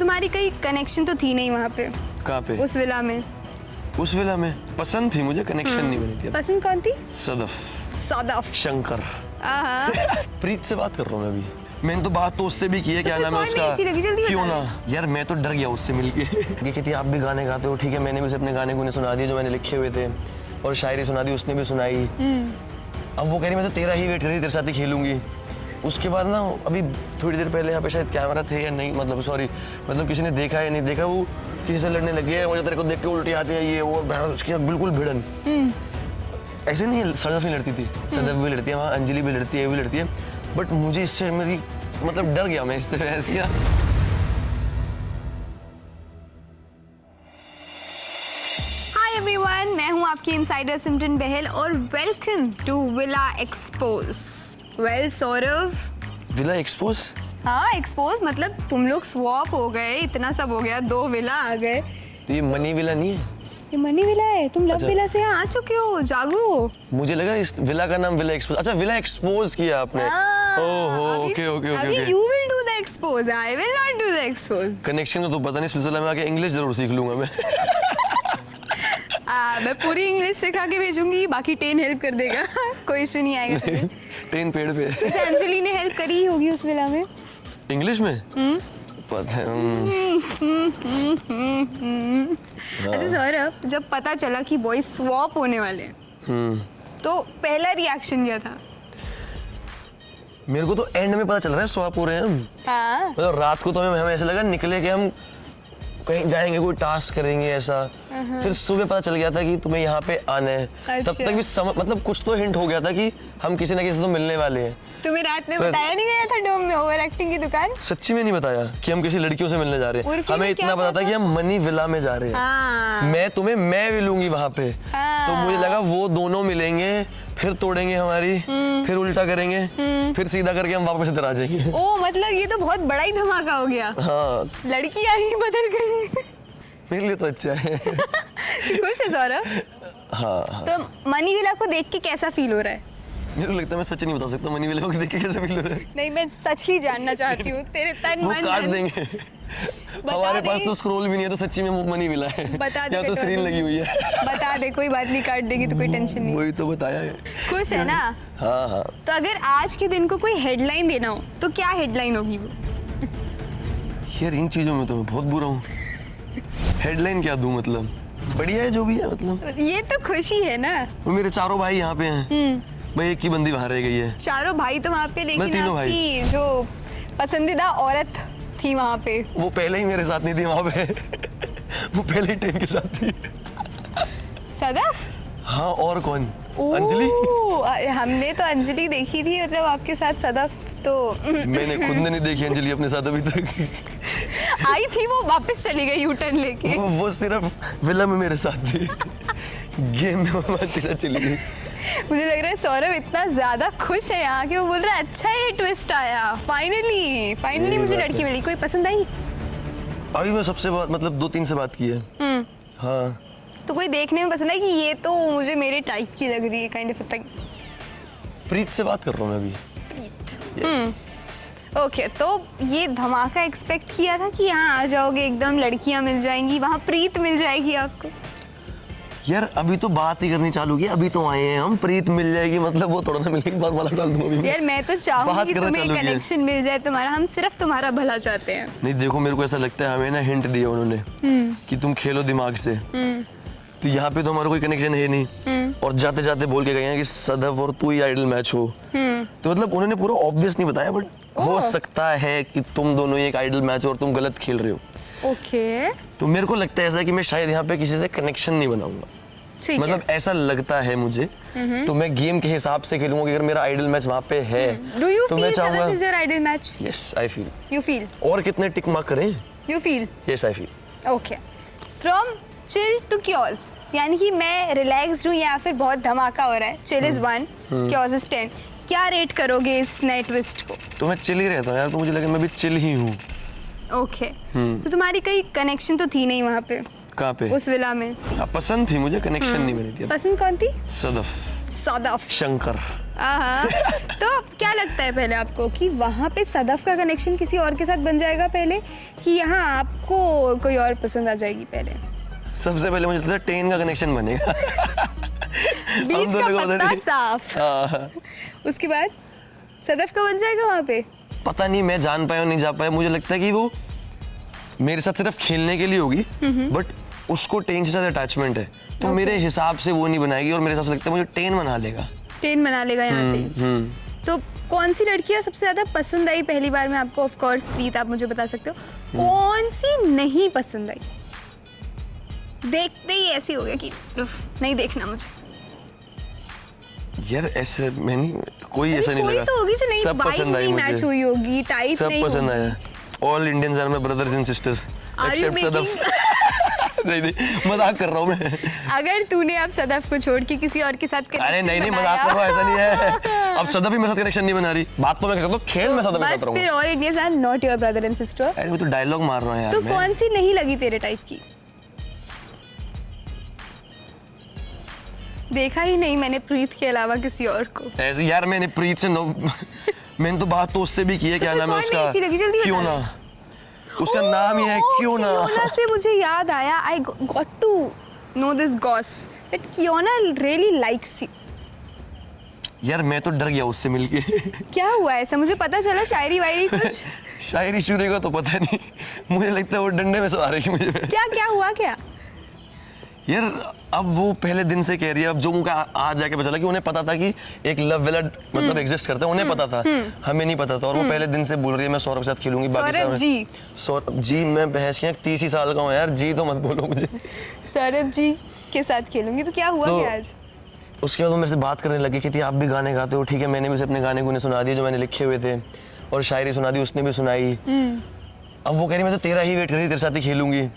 तुम्हारी कोई कनेक्शन तो थी नहीं वहाँ पे? कहाँ पे? उस विला में। उस विला में पसंद थी मुझे, कनेक्शन नहीं बनी थी। पसंद कौन थी? सदफ। सदफ। शंकर। हाँ। प्रीत से बात कर रहा हूँ मैं अभी। मैंने तो बात तो उससे भी की है, क्या नाम है उसका? क्यों ना यार, मैं तो डर गया उससे मिलके। ये कहती आप भी गाने गाते हो, ठीक है। मैंने भी उसे अपने गाने गुने सुना दिए जो मैंने लिखे हुए थे, और शायरी सुना दी, उसने भी सुनाई। अब वो कह रही मैं तो तेरा ही वेट कर रही, तेरे साथ ही खेलूंगी। उसके बाद ना अभी थोड़ी देर पहले यहाँ पे शायद कैमरा थे या नहीं, मतलब सॉरी, मतलब किसी ने देखा या नहीं देखा, वो किसी से लड़ने लग गया। मुझे तेरे को देख के उल्टी आती है ये वो, उसकी बिल्कुल भिड़न। ऐसे नहीं, सदफ नहीं लड़ती थी, सदफ भी लड़ती है वहाँ, अंजलि भी लड़ती है, भी लड़ती है। बट मुझे इससे मेरी मतलब डर गया मैं इस तरह ऐसे किया। हाय एवरीवन, मैं हूँ आपकी इनसाइडर सिमरन बहल और welcome to villa expose. Well Saurabh, villa expose? हाँ एक्सपोज मतलब तुम लोग स्वॉप हो गए, इतना सब हो गया, 2 विला आ गए। तो ये मनी विला नहीं है? ये मनी विला है, तुम लव अच्छा। विला से यहाँ आ चुके हो, जागो। मुझे लगा इस विला का नाम विला एक्सपोज। अच्छा, विला एक्सपोज किया आपने। ओहो, ओके ओके ओके। अभी you will do the expose, I will not do the expose। Connection तो पता नहीं, सिलसिला में आके इंग्लिश जरूर सीख लूंगा मैं। मैं पूरी इंग्लिश सिखा के भेजूंगी, बाकी 10 हेल्प कर देगा। कोई इशू नहीं आएगा तुम्हें। 10 पेड़ पे। वैसे अंजलि ने हेल्प करी ही होगी उस विला में। इंग्लिश में? पता है। अच्छा सौरभ, जब पता चला कि बॉयज स्वॉप होने वाले हैं, तो पहला रिएक्शन क्या था? मेरे को तो एंड में पता चल रहा है स्वैप हो रहे हैं हम। हाँ। मतलब रात को तो हमें ऐसा लगा निकले कि हम कहीं जाएंगे, कोई टास्क करेंगे ऐसा। फिर सुबह पता चल गया था कि तुम्हें यहाँ पे आना है। अच्छा। तब तक भी मतलब कुछ तो हिंट हो गया था कि हम किसी ना किसी से तो मिलने वाले हैं। तुम्हें रात में बताया नहीं गया था डोम में ओवर एक्टिंग की दुकान? सच्ची में नहीं बताया कि हम किसी लड़कियों से मिलने जा रहे हैं। उर्फी हमें में इतना क्या पता था कि हम मनी विला में जा रहे हैं। हाँ। मैं मिलूंगी वहाँ पे। हाँ। तो मुझे लगा वो दोनों मिलेंगे, फिर तोड़ेंगे हमारी, फिर उल्टा करेंगे, फिर सीधा करके हम वापस इधर आ जाएंगे। ओ मतलब ये तो बहुत बड़ा ही धमाका हो गया। हाँ, लड़की आई बदल गई। मेरे लिए तो अच्छा है। खुश है सौरभ? हाँ। तो मनी विला को देख के कैसा फील हो रहा है? मेरे को लगता है मैं सच नहीं बता सकता मनी विला को देख के कैसे फील हो रहा है। नहीं, मैं सच ही जानना चाहती हूँ, तेरे तन वो मन काट धन। देंगे। हमारे पास तो स्क्रॉल भी नहीं है, तो सच्ची में वो मनी विला है। बता दे, या तो कटवा स्क्रीन दूंगी। लगी हुई है। बता दे, कोई बात नहीं, काट देगी तो कोई टेंशन नहीं। वही तो बताया है। खुश है ना? हाँ हाँ। तो अगर आज के दिन को कोई हेडलाइन देना हो तो क्या हेडलाइन होगी वो? यार इन चीजों में तो मैं बहुत बुरा हूँ। हेडलाइन क्या दूं, मतलब बढ़िया है जो भी है, मतलब ये तो खुशी है ना। वो मेरे चारों भाई यहाँ पे हैं। भाई एक की बंदी बाहर रह गई है। चारों भाई तो वहाँ पे, लेकिन तीनों आपकी जो पसंदीदा औरत थी वहाँ पे, वो पहले ही मेरे साथ नहीं थी वहाँ पे। वो पहले ही टीम के साथ थी। सदफ? हाँ, और कौन? अंजलि। हमने तो अंजलि देखी थी जब आपके साथ सदफ तो मैंने खुद ने नहीं देखी अंजलि अपने साथ अभी तक। आई थी, वो वापस चली गई यू टर्न लेके। वो सिर्फ विला में मेरे साथ थी। गेम में वो हमारे साथ चली गई। मुझे लग रहा है सौरभ इतना ज्यादा खुश है यहाँ के, वो बोल रहा है अच्छा ये ट्विस्ट आया, फाइनली मुझे लड़की मिली। कोई पसंद आई? अभी मैं सबसे बात मतलब 2-3 से बात की है। हाँ। तो कोई देखने में पसंद है कि ये तो मुझे मेरे टाइप की लग रही है, काइंड ऑफ थिंग? प्रीत से बात कर रहा हूँ मैं अभी। ओके, तो ये धमाका एक्सपेक्ट किया था कि यहाँ आ जाओगे, एकदम लड़कियां मिल जाएंगी, वहाँ प्रीत मिल जाएगी आपको? यार अभी तो बात ही करनी चालू की, अभी तो आए हैं हम। प्रीत मिल जाएगी मतलब वो थोड़ा ना मिलेगी, बात वाला डाल दूंगा अभी। यार मैं तो चाहूंगी कि तुम्हें कनेक्शन मिल जाए तुम्हारा, हम सिर्फ तुम्हारा भला चाहते हैं। नहीं देखो, मेरे को ऐसा लगता है हमें ना हिंट दिया उन्होंने कि तुम खेलो दिमाग से। तो यहाँ पे तो हमारा कोई कनेक्शन है नहीं, और जाते जाते बोल के गए हैं कि सदफ और तू ही आइडल मैच हो। तो मतलब उन्होंने पूरा ऑब्वियस नहीं बताया, बट हो सकता है कि तुम दोनों ही एक आइडल मैच हो और तुम गलत खेल रहे हो। ओके। तो मेरे को लगता है ऐसा कि मैं शायद यहाँ पे किसी से कनेक्शन नहीं बनाऊंगा। मतलब ऐसा लगता है मुझे। तो मैं गेम के हिसाब से खेलूंगा कि अगर मेरा आइडल मैच वहाँ पे है तो मैं चाहूंगा। Is your idol match? Yes, I feel. You feel? और कितने टिक मार्क करें? You feel? Yes, I feel. Okay. From chill to chaos, यानी कि मैं रिलैक्स्ड हूँ या फिर बहुत धमाका हो रहा है। Chill is 1, chaos is 10. क्या रेट करोगे इस नए ट्विस्ट को? तो मैं चिल ही रहता हूँ यार, तो मुझे लगे मैं भी चिल ही हूँ। ओके। तो तुम्हारी कोई कनेक्शन तो थी नहीं वहाँ पे? कहाँ पे? उस विला में। पसंद थी मुझे, कनेक्शन नहीं बनी थी। पसंद कौन थी? सदफ। सदफ शंकर। तो क्या लगता है पहले आपको कि वहाँ पे सदफ का कनेक्शन किसी और के साथ बन जाएगा पहले, कि यहाँ आपको कोई और पसंद आ जाएगी पहले? सबसे पहले मुझे लगता है टेन का कनेक्शन बनेगा। बीच का पत्ता साफ। हाँ। उसके बाद सदफ का बन जाएगा वहाँ पे। पता नहीं मैं जान पाया नहीं जा पाया, मुझे लगता है कि वो मेरे साथ सिर्फ खेलने के लिए होगी, बट उसको टेन से ज्यादा अटैचमेंट है, तो मेरे हिसाब से वो नहीं बनाएगी, और मेरे हिसाब से लगता है मुझे टेन बना लेगा। टेन बना लेगा यहाँ पे। तो कौन सी लड़कियाँ सबसे ज्यादा पसंद आई पहली बार में आपको? ऑफ कोर्स प्रीत, आप मुझे बता सकते हो कौन सी नहीं पसंद आई? देखते ही ऐसी हो गया कि नहीं देखना मुझे। यार ऐसे मैंने कोई ऐसा नहीं लगा, तो होगी जो नहीं, सब पसंद आई मुझे, मैच हुई होगी, टाइप सब नहीं पसंद होगी। आया। All Indians are my brothers and sisters except Sadaf. नहीं मजाक कर रहा हूँ मैं। अगर तूने अब सदफ को छोड़ के किसी और के साथ कनेक्शन अरे नहीं मजाक कर रहा हूँ, ऐसा नहीं है। अब सदफ ही मेरे साथ कनेक्शन नहीं बना रही, बात तो मैं कर सकता हूँ, खेल में सदफ के साथ रहूँगा। फिर all Indians are not your brother and sister. अरे मैं तो डायलॉग मार रहा हूँ यार। तो कौन सी नहीं लगी तेरे टाइप की? देखा ही नहीं मैंने प्रीत के अलावा किसी और को। ऐसे यार मैंने प्रीत से मैंने तो बात तो उससे भी की है, क्या नाम है उसका, क्यों ना, उसका नाम ही है क्यों ना। कियोना से मुझे याद आया, I got to know this goss that Kiona really likes you. यार मैं तो डर गया उससे मिलके। क्या हुआ ऐसा? मुझे पता चला शायरी वायरी कुछ। शायरी शुरू का तो पता नहीं, मुझे लगता है वो डंडे में सवार है मुझे। क्या हुआ क्या? यार अब वो पहले दिन से कह रही है, अब जो मुझे आज जाके पता चला कि उन्हें पता था कि एक लव वेलड मतलब एग्जिस्ट करता है, उन्हें पता था, हमें नहीं पता था। और वो पहले दिन से बोल रही है मैं सौरभ के साथ खेलूंगी। सौरभ जी मैं बहस किया 30 ही साल का हूँ यार, जी तो मत बोलो मुझे। सौरभ जी के साथ खेलूंगी। तो क्या हुआ क्या आज? उसके बाद वो मेरे से बात करने लगी कि आप भी गाने गाते हो, ठीक है मैंने भी उसे अपने गाने गुने सुना दिए जो मैंने लिखे हुए थे, और शायरी सुना दी, उसने भी सुनाई। अब वो कह रही मैं तो तेरा ही वेट कर रही, तेरे साथ ही खेलूंगी।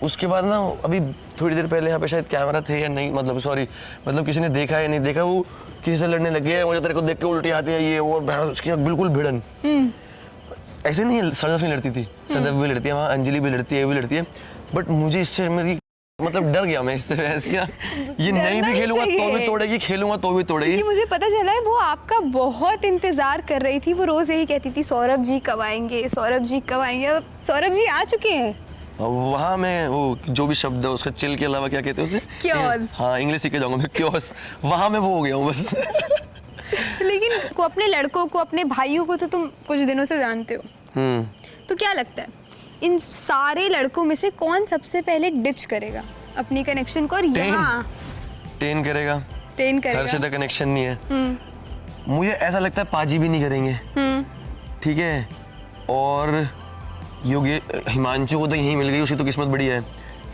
उसके बाद ना अभी थोड़ी देर पहले यहाँ पे शायद कैमरा थे या नहीं, मतलब किसी ने देखा या नहीं देखा, वो किसी से लड़ने लगे, मुझे तेरे को देख के उल्टी आती है ये वो, उसकी बिल्कुल भिड़न। ऐसे नहीं सदफ नहीं लड़ती थी, सदफ भी लड़ती है वहाँ, अंजलि भी लड़ती है, ये भी लड़ती है, बट मुझे इससे मेरी मतलब डर गया मैं इससे। ऐसे किया ये नहीं भी खेलूंगा तो भी तोड़ेगी, खेलूंगा तो भी तोड़ेगी। मुझे पता चला है वो आपका बहुत इंतजार कर रही थी, वो रोज यही कहती थी सौरभ जी कब आएंगे, सौरभ जी कब आएंगे। अब सौरभ जी आ चुके हैं। वहाँ मैं वो जो भी शब्द है उसका चिल के अलावा क्या कहते हैं उसे, क्योस। हाँ इंग्लिश सीख के जाऊंगा मैं, क्योस। वहाँ मैं वो हो गया हूँ बस। लेकिन को अपने लड़कों को, अपने भाइयों को तो तुम कुछ दिनों से जानते हो, तो क्या लगता है इन सारे लड़कों में से कौन सबसे पहले डिच करेगा अपनी कनेक्शन को? और यहाँ टेन करेगा, घर से तो कनेक्शन नहीं है। मुझे ऐसा लगता है पाजी भी नहीं करेंगे, ठीक है। और हिमांशु को तो यहीं मिल गई, उसकी तो किस्मत बड़ी है,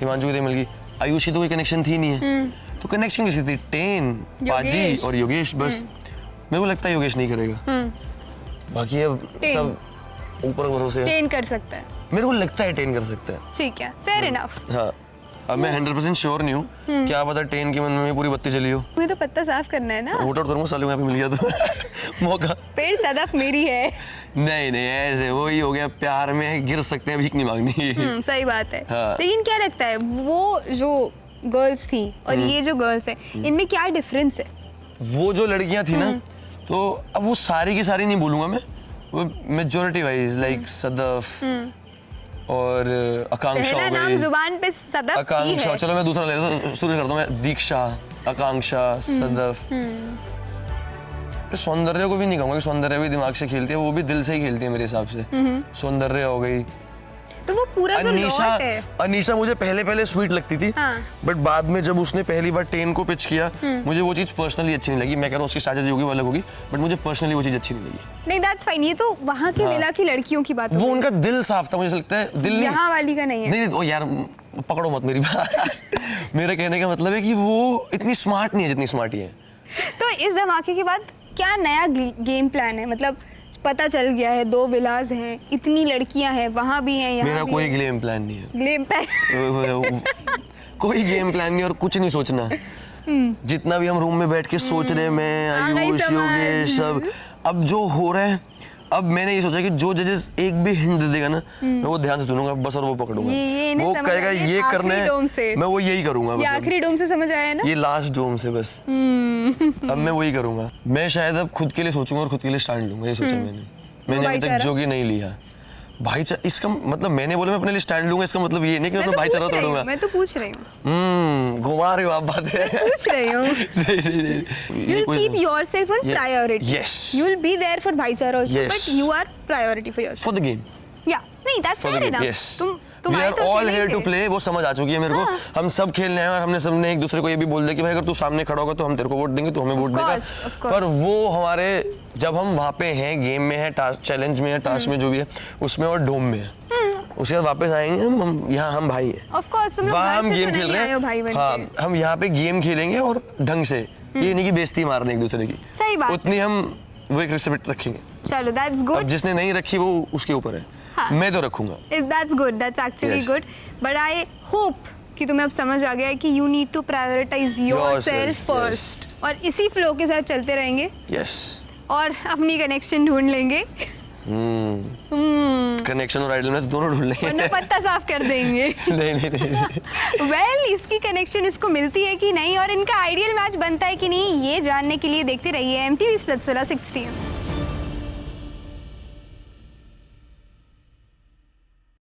हिमांशु को तो मिल गई। आयुष की तो कोई कनेक्शन थी नहीं है, तो कनेक्शन किसी थी? टेन, पाजी और योगेश, बस। मेरे को लगता है योगेश नहीं करेगा, बाकी अब सब ऊपर भरोसे। टेन कर सकता है, मेरे को लगता है टेन कर सकता है। ठीक है, फेयर इनफ। हाँ अब मैं 100% श्योर नहीं हूँ, क्या पता टेन के मन में पूरी बत्ती चली हो। मुझे तो पत्ता साफ करना है ना, वोट आउट करूँगा सालों यहाँ पे मिल गया तो मौका। फिर सदफ मेरी है। नहीं ऐसे वो ही हो गया, प्यार में गिर सकते हैं, भीख नहीं मांगनी। सही बात है। हाँ। लेकिन क्या लगता है वो जो गर्ल्स थी और ये जो गर्ल्स है, इनमें क्या डिफरेंस है? वो जो लड़कियां थी ना, तो अब वो सारी की सारी नहीं बोलूंगा मैं, वो मेजॉरिटी वाइज लाइक सदफ और आकांक्षा हो गई। नाम जुबान पे सदफ आकांक्षा, ही है। चलो मैं दूसरा ले लेता हूं, शुरू करता हूं मैं। दीक्षा, आकांक्षा, सदफ। सौंदर्य को भी नहीं कहूंगा कि सौंदर्य भी दिमाग से खेलती है, वो भी दिल से ही खेलती है मेरे हिसाब से। सौंदर्य हो गई, तो वो पूरा जो लॉट है। अनीशा मुझे पहले स्वीट लगती थी, बट बाद में जब उसने पहली बार टेन को पिच किया, मुझे वो चीज पर्सनली अच्छी नहीं लगी। मैं कह रहा हूँ उसकी स्ट्रैटेजी होगी वो अलग होगी, बट मुझे पर्सनली वो चीज अच्छी नहीं लगी। नहीं दैट्स फाइन, ये तो वहाँ के मिला की लड़कियों की बात। वो उनका दिल साफ था, मुझे लगता है दिल यहाँ वाली का नहीं है। नहीं ओ यार पकड़ो मत मेरी बात। मेरे कहने का मतलब है कि वो इतनी स्मार्ट नहीं है जितनी स्मार्ट है। तो इस धमाके के बाद क्या नया गेम प्लान है? मतलब पता चल गया है 2 विलास हैं, इतनी लड़कियां हैं, वहां भी हैं, यहाँ मेरा भी कोई है। गेम प्लान नहीं है। गेम प्लान कोई गेम प्लान नहीं और कुछ नहीं सोचना। जितना भी हम रूम में बैठ के सोच रहे हैं, मैं आयुष योगेश सब, अब जो हो रहा है अब मैंने ये सोचा कि जो जजेस एक भी हिंट दे देगा ना मैं वो ध्यान से सुनूंगा बस और वो पकड़ूंगा। ये इन्हें वो समझ कहेगा आ गया, ये करना आखिरी डोम से। है मैं वो यही करूंगा ये बस। आखिरी डोम से समझ आया ना? ये लास्ट डोम से बस अब मैं वही करूंगा। मैं शायद अब खुद के लिए सोचूंगा और खुद के लिए स्टैंड लूंगा, ये सोचा मैंने अभी तक जो कि नहीं लिया। भाईचारा इसका मतलब मैंने बोला मैं अपने लिए स्टैंड लूंगा, इसका मतलब ये नहीं कि मैं भाईचारा तोड़ूंगा। मैं तो पूछ रही हूँ घुमा रही हो आप बातें। पूछ रही हूँ। नहीं, You'll keep yourself on priority. Yes. You'll be there for भाईचारा also, Yes. but you are priority for yourself. For the game. Yeah, नहीं that's For the fair game. enough. Yes. तुम We आए are तो all अकेले here he to थे। play, वो समझ आ चुकी है मेरे को। हाँ। हम सब खेलने आए और हमने सबने एक दूसरे को ये भी बोल दिया कि भाई अगर तू सामने खड़ा होगा तो हम तेरे को वोट देंगे, तो हमें वोट देगा। of course. पर वो हमारे जब हम वहाँ पे हैं, गेम में है, टास्क चैलेंज में है, टास्क में जो भी है उसमें और डोम में है, उसके बाद वापस आएंगे हम यहाँ हम भाई हैं। Of course, तुम लोग वहाँ घर हम से गेम तो खेल नहीं रहे आए हो भाई बन हाँ के। हम यहाँ पे गेम खेलेंगे और ढंग से, ये नहीं कि बेइज्जती मारने एक दूसरे की। सही बात। उतनी हम वो एक रिस्पेक्ट रखेंगे। चलो that's अब good. जिसने नहीं रखी वो उसके ऊपर है, हाँ। मैं तो रखूंगा। That's good. That's actually Yes. good. But I hope कि तुम्हें अब समझ आ गया है कि you need to prioritize yourself first. और इसी flow के साथ चलते रहेंगे यस और अपनी कनेक्शन ढूंढ लेंगे कनेक्शन और आइडलनेस दोनों ढूंढ वरना लेंगे। पत्ता साफ कर देंगे। नहीं वेल इसकी कनेक्शन इसको मिलती है कि नहीं और इनका आइडियल मैच बनता है कि नहीं, ये जानने के लिए देखते रहिए MTV Splitsvilla 6 PM।